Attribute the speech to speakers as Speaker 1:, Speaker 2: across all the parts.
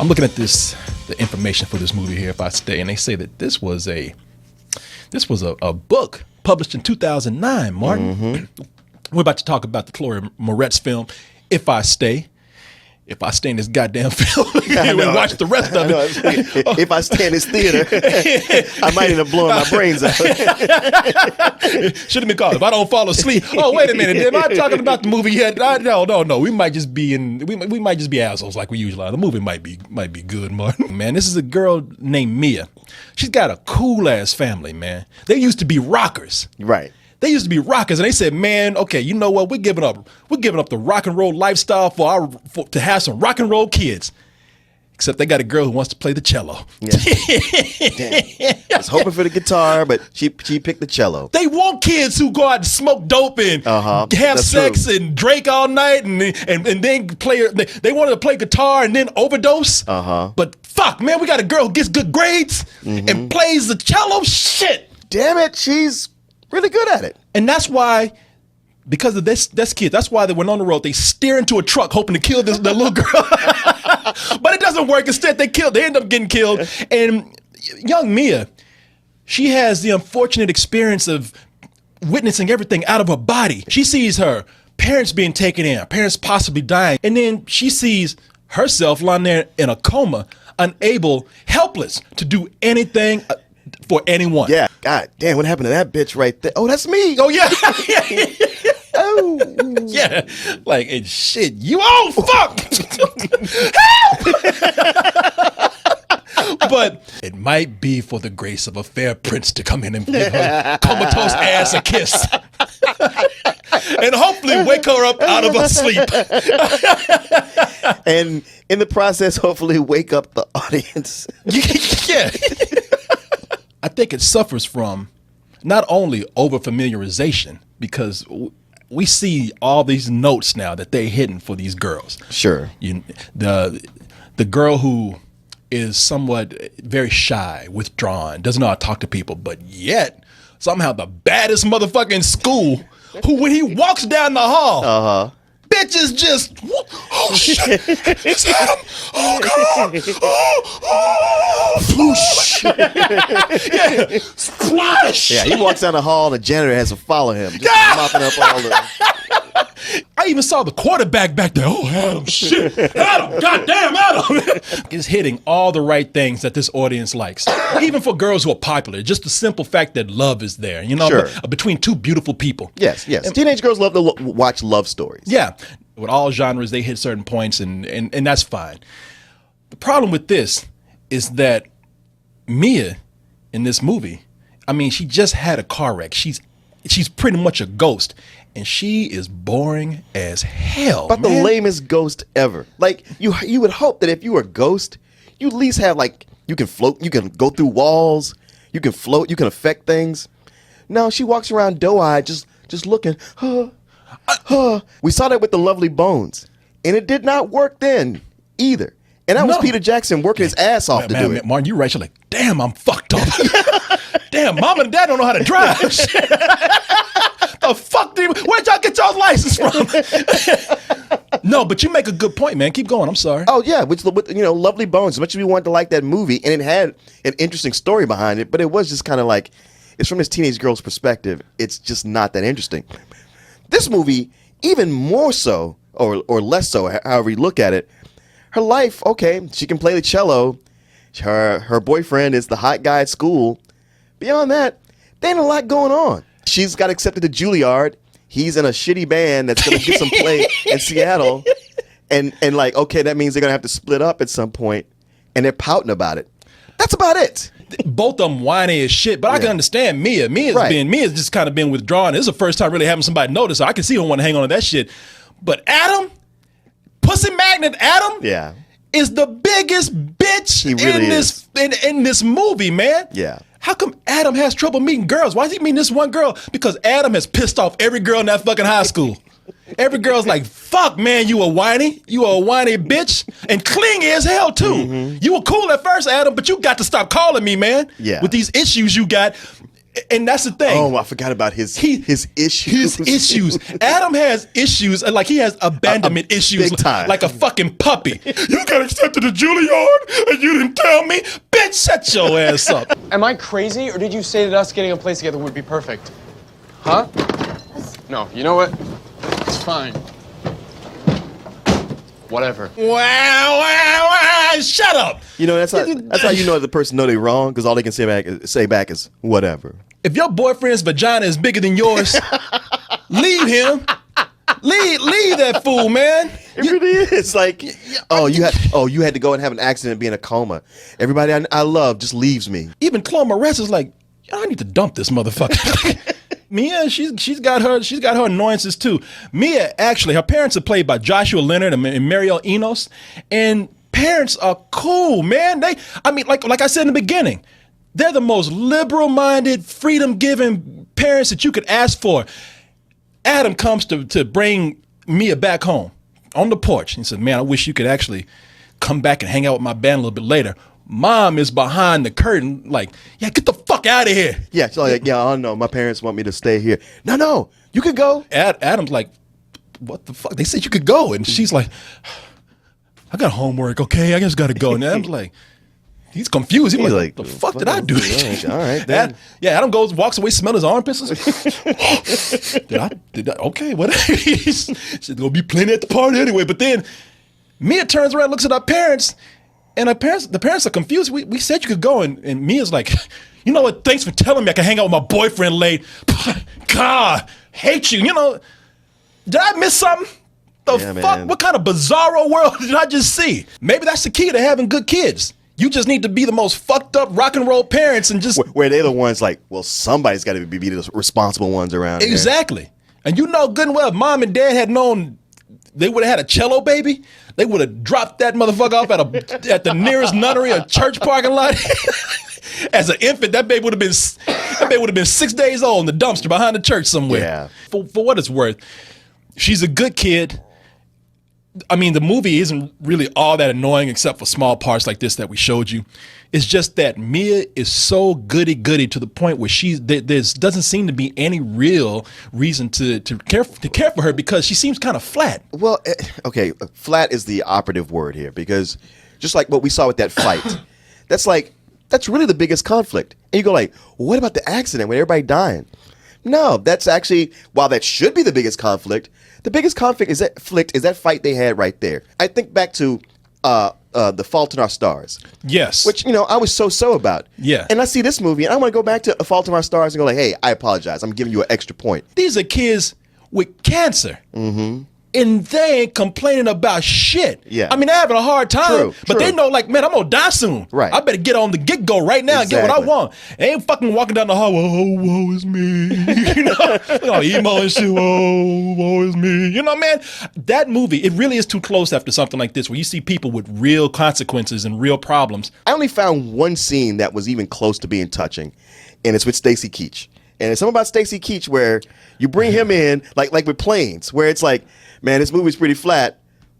Speaker 1: I'm looking at the information for this movie here, If I Stay, and they say that this was a book published in 2009, Martin. Mm-hmm. We're about to talk about the Chloe Moretz film, If I Stay. If I stay in this goddamn film, we watch the rest of it.
Speaker 2: If I stay in this theater, I might end up blowing my brains out.
Speaker 1: Should have been called If I Don't Fall Asleep. Oh, wait a minute. Am I talking about the movie yet? No. We might just be we might just be assholes like we usually are. The movie might be good, Martin. Man, this is a girl named Mia. She's got a cool ass family, man. They used to be rockers.
Speaker 2: Right.
Speaker 1: They used to be rockers, and they said, "Man, okay, you know what? We're giving up the rock and roll lifestyle to have some rock and roll kids." Except they got a girl who wants to play the cello.
Speaker 2: Yeah. Damn. I was hoping for the guitar, but she picked the cello.
Speaker 1: They want kids who go out and smoke dope and have
Speaker 2: That's
Speaker 1: sex
Speaker 2: true.
Speaker 1: and drink all night and then play. They wanted to play guitar and then overdose. But fuck, man, we got a girl who gets good grades and plays the cello. Shit.
Speaker 2: Damn it, she's really good at it.
Speaker 1: And that's why, because of this kid, that's why they went on the road. They steer into a truck hoping to kill the little girl. But it doesn't work. Instead, they end up getting killed. And young Mia, she has the unfortunate experience of witnessing everything out of her body. She sees her parents being taken in, her parents possibly dying. And then she sees herself lying there in a coma, unable, helpless to do anything for anyone.
Speaker 2: Yeah. God damn, what happened to that bitch right there? Oh, that's me.
Speaker 1: Oh, yeah.
Speaker 2: Oh.
Speaker 1: Yeah. Like, and shit, you old fuck. Help! But it might be for the grace of a fair prince to come in and give her comatose ass a kiss. And hopefully wake her up out of her sleep.
Speaker 2: And in the process, hopefully wake up the audience.
Speaker 1: Yeah. I think it suffers from not only over-familiarization, because we see all these notes now that they're hidden for these girls.
Speaker 2: Sure.
Speaker 1: The girl who is somewhat very shy, withdrawn, doesn't know how to talk to people, but yet somehow the baddest motherfucker in school, who when he walks down the hall, bitches just, oh shit, it's him, oh god, floosh, yeah, splash.
Speaker 2: Yeah, he walks down the hall and the janitor has to follow him, just mopping up all the...
Speaker 1: I even saw the quarterback back there. Oh, Adam, shit. Adam, goddamn Adam. Is hitting all the right things that this audience likes. Even for girls who are popular. Just the simple fact that love is there, you know,
Speaker 2: sure.
Speaker 1: Between two beautiful people.
Speaker 2: Yes. And teenage girls love to watch love stories.
Speaker 1: Yeah. With all genres, they hit certain points, and that's fine. The problem with this is that Mia in this movie, I mean, she just had a car wreck. She's pretty much a ghost. And she is boring as hell.
Speaker 2: But the lamest ghost ever. Like, you would hope that if you were a ghost, you at least have, like, you can float, you can go through walls, you can float, you can affect things. No, she walks around doe-eyed, just looking. We saw that with The Lovely Bones. And it did not work then either. And that was Peter Jackson working his ass off to do it.
Speaker 1: Martin, you're right. You're like, damn, I'm fucked up. Damn, mom and dad don't know how to drive. The fuck where'd y'all get y'all's license from? No, but you make a good point, man. Keep going. I'm sorry.
Speaker 2: Oh yeah, with Lovely Bones. As much as we wanted to like that movie, and it had an interesting story behind it, but it was just kind of like, it's from this teenage girl's perspective. It's just not that interesting. This movie, even more so, or less so, however you look at it, her life, okay, she can play the cello. Her boyfriend is the hot guy at school. Beyond that, there ain't a lot going on. She's got accepted to Juilliard. He's in a shitty band that's going to get some play in Seattle. And like, okay, that means they're going to have to split up at some point. And they're pouting about it. That's about it.
Speaker 1: Both of them whiny as shit, but I can understand Mia. Mia's just kind of been withdrawn. This is the first time really having somebody notice her. I can see her want to hang on to that shit. But Adam, Pussy Magnet Adam, is the biggest bitch in this movie, man.
Speaker 2: Yeah.
Speaker 1: How come Adam has trouble meeting girls? Why does he meet this one girl? Because Adam has pissed off every girl in that fucking high school. Every girl's like, fuck, man, you a whiny bitch. And clingy as hell, too. You were cool at first, Adam, but you got to stop calling me, man.
Speaker 2: Yeah.
Speaker 1: With these issues you got. And that's the thing.
Speaker 2: Oh, I forgot about his issues.
Speaker 1: His issues. Adam has issues, like he has abandonment issues,
Speaker 2: big time.
Speaker 1: like a fucking puppy. You got accepted to Juilliard and you didn't tell me? Bitch, shut your ass up.
Speaker 3: Am I crazy, or did you say that us getting a place together would be perfect? Huh? No, you know what? It's fine. Whatever.
Speaker 1: Wow, shut up.
Speaker 2: You know, that's how you know the person know they're wrong, because all they can say back is whatever.
Speaker 1: If your boyfriend's vagina is bigger than yours, leave him. Leave that fool, man.
Speaker 2: It really is. Like, you had to go and have an accident and be in a coma. Everybody I love just leaves me.
Speaker 1: Even Chloe Moretz is like, I need to dump this motherfucker. Mia, she's got her annoyances too. Mia, actually, her parents are played by Joshua Leonard and Mariel Enos, and parents are cool, man. Like I said in the beginning, they're the most liberal-minded, freedom-giving parents that you could ask for. Adam comes to bring Mia back home on the porch. He said, man, I wish you could actually come back and hang out with my band a little bit later. Mom is behind the curtain like, yeah, get the fuck out of here.
Speaker 2: Yeah, she's like, yeah, I don't know. My parents want me to stay here. No, you could go.
Speaker 1: Adam's like, what the fuck? They said you could go. And she's like, I got homework, okay? I just got to go. And Adam's like, he's confused. He's like, the fuck did I do?
Speaker 2: All right, then.
Speaker 1: Adam walks away, smells his armpits. Did I? Okay, what? There's going to be plenty at the party anyway. But then Mia turns around, looks at our parents, and the parents are confused. We said you could go. And Mia's like, you know what? Thanks for telling me I can hang out with my boyfriend late. God, hate you. You know, did I miss something? The fuck? Man. What kind of bizarro world did I just see? Maybe that's the key to having good kids. You just need to be the most fucked up rock and roll parents and just...
Speaker 2: Where they're the ones like, well, somebody's got to be the responsible ones around here.
Speaker 1: Exactly. And you know good and well, if mom and dad had known they would have had a cello baby, they would have dropped that motherfucker off at the nearest nunnery or church parking lot. As an infant, that baby would have been 6 days old in the dumpster behind the church somewhere.
Speaker 2: Yeah.
Speaker 1: For what it's worth, she's a good kid. I mean, the movie isn't really all that annoying except for small parts like this that we showed you. It's just that Mia is so goody-goody to the point where there doesn't seem to be any real reason to care for her because she seems kind of flat.
Speaker 2: Well, okay, flat is the operative word here because just like what we saw with that fight, that's really the biggest conflict. And you go like, well, what about the accident with everybody dying? No, that's actually, while that should be the biggest conflict, the biggest conflict is that fight they had right there. I think back to The Fault in Our Stars.
Speaker 1: Yes.
Speaker 2: Which, I was so about.
Speaker 1: Yeah.
Speaker 2: And I see this movie, and I want to go back to A Fault in Our Stars and go like, hey, I apologize. I'm giving you an extra point.
Speaker 1: These are kids with cancer. Mm-hmm. And they ain't complaining about shit.
Speaker 2: Yeah.
Speaker 1: I mean, they're having a hard time, but
Speaker 2: True.
Speaker 1: they know, like, man, I'm going to die soon.
Speaker 2: Right.
Speaker 1: I better get on the get-go right now and get what I want. They ain't fucking walking down the hall, woe is me. Emo and shit, woe is me. You know, man, that movie, it really is too close after something like this where you see people with real consequences and real problems.
Speaker 2: I only found one scene that was even close to being touching, and it's with Stacy Keach. And it's something about Stacy Keach where you bring him in, like with Planes, where it's like, man, this movie's pretty flat,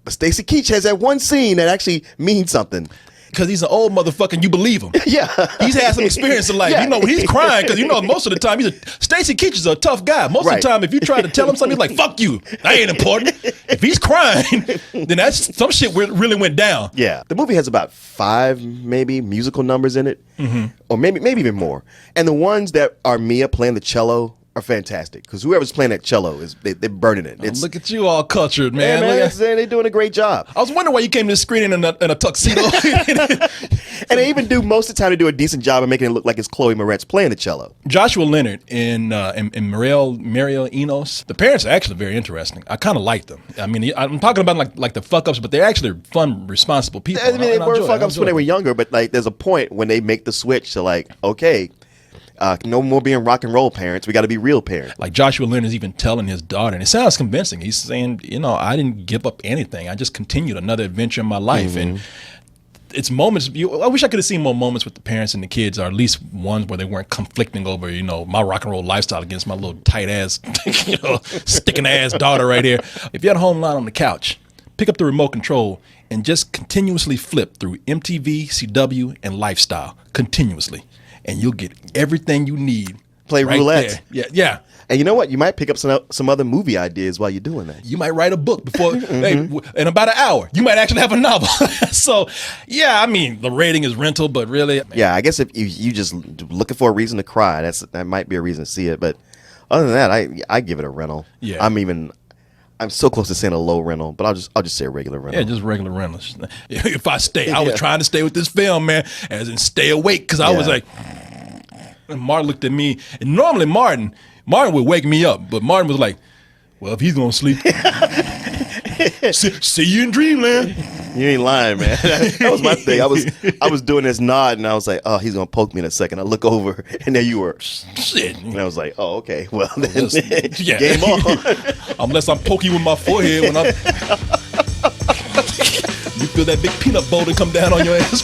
Speaker 2: but Stacy Keach has that one scene that actually means something.
Speaker 1: Because he's an old motherfucker and you believe him.
Speaker 2: Yeah.
Speaker 1: He's had some experience in life.
Speaker 2: Yeah.
Speaker 1: When he's crying, because most of the time, Stacy Keach is a tough guy. Most of the time, if you try to tell him something, he's like, fuck you. That ain't important. If he's crying, then that's some shit really went down.
Speaker 2: Yeah. The movie has about 5, maybe, musical numbers in it. Mm-hmm. Or maybe even more. And the ones that are Mia playing the cello are fantastic because whoever's playing that cello they're burning it.
Speaker 1: Look at you all cultured, man.
Speaker 2: Yeah, man, they're doing a great job.
Speaker 1: I was wondering why you came to the screening in a tuxedo.
Speaker 2: And they even do most of the time they do a decent job of making it look like it's Chloe Moretz playing the cello.
Speaker 1: Joshua Leonard and Mariel Enos, the parents are actually very interesting. I kind of like them. I mean, I'm talking about like the fuck ups, but they're actually fun, responsible people.
Speaker 2: I mean, they were fuck ups when they were younger, but like there's a point when they make the switch to like, okay, no more being rock and roll parents. We got to be real parents.
Speaker 1: Like Joshua Leonard is even telling his daughter, and it sounds convincing. He's saying, I didn't give up anything. I just continued another adventure in my life. Mm-hmm. And it's moments. I wish I could have seen more moments with the parents and the kids, or at least ones where they weren't conflicting over, my rock and roll lifestyle against my little tight ass, sticking ass daughter right here. If you're at home lying on the couch, pick up the remote control and just continuously flip through MTV, CW, and Lifestyle continuously. And you'll get everything you need
Speaker 2: Play
Speaker 1: right
Speaker 2: roulette.
Speaker 1: there. Yeah, yeah.
Speaker 2: And you know what? You might pick up some other movie ideas while you're doing that.
Speaker 1: You might write a book before in about an hour. You might actually have a novel. So, yeah, I mean, the rating is rental, but really,
Speaker 2: Yeah, I guess if you just looking for a reason to cry, that might be a reason to see it. But other than that, I give it a rental.
Speaker 1: Yeah.
Speaker 2: I'm so close to saying a low rental, but I'll just say a regular rental.
Speaker 1: yeah, just regular rentals. If I stay, I was trying to stay with this film, man, as in stay awake, because I was like, and Martin looked at me, and normally Martin would wake me up, but Martin was like, well, if he's gonna sleep, see you in dreamland.
Speaker 2: You ain't lying, man. That was my thing. I was doing this nod, and I was like, oh, he's gonna poke me in a second. I look over, and there you were.
Speaker 1: Shit.
Speaker 2: And I was like, oh, okay. Well, then
Speaker 1: Yeah.
Speaker 2: game on.
Speaker 1: Unless I'm poking with my forehead when I'm. You feel that big peanut boulder come down on your ass.